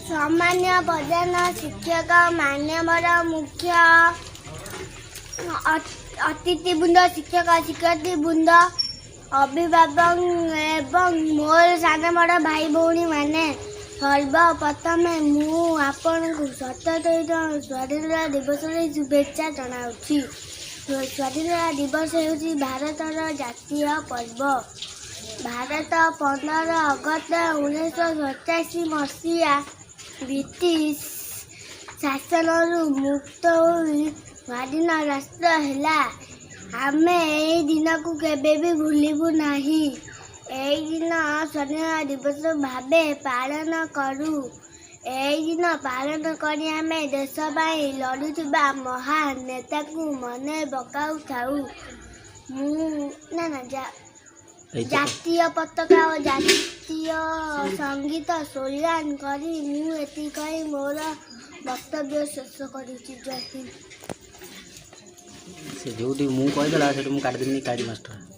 सामान्य प्रधान शिक्षक मान्यवर मुख्य अतिथि वृंद शिक्षक शिक्षयित्री वृंद अभिभावक एवं मोर सान बड़ भाई भौणी मैंने सर्वप्रथम मुझे स्वाधीनता दिवस शुभेच्छा जनाऊँगी। स्वाधीनता दिवस हूँ भारतर जातीय पर्व। भारत 15 अगस्त 1987 मसीहा ब्रिटिश शासन मुक्त हुई स्वाधीन राष्ट्र है। आमे यही दिन को केबे भी भूलबू नहीं। यही दिन स्वाधीनता दिवस भावे पालन करूँ। यही दिन पालन करी आमे देश पाई लड़ुवा महान नेता को मने पकाऊ थाऊ। जातीय पताका और जातीय संगीत स्लोगान करी मुझे मोर वक्तव्य शेष कर से जो मुझे कहीदेला से काटिदेनी काटी मास्टर।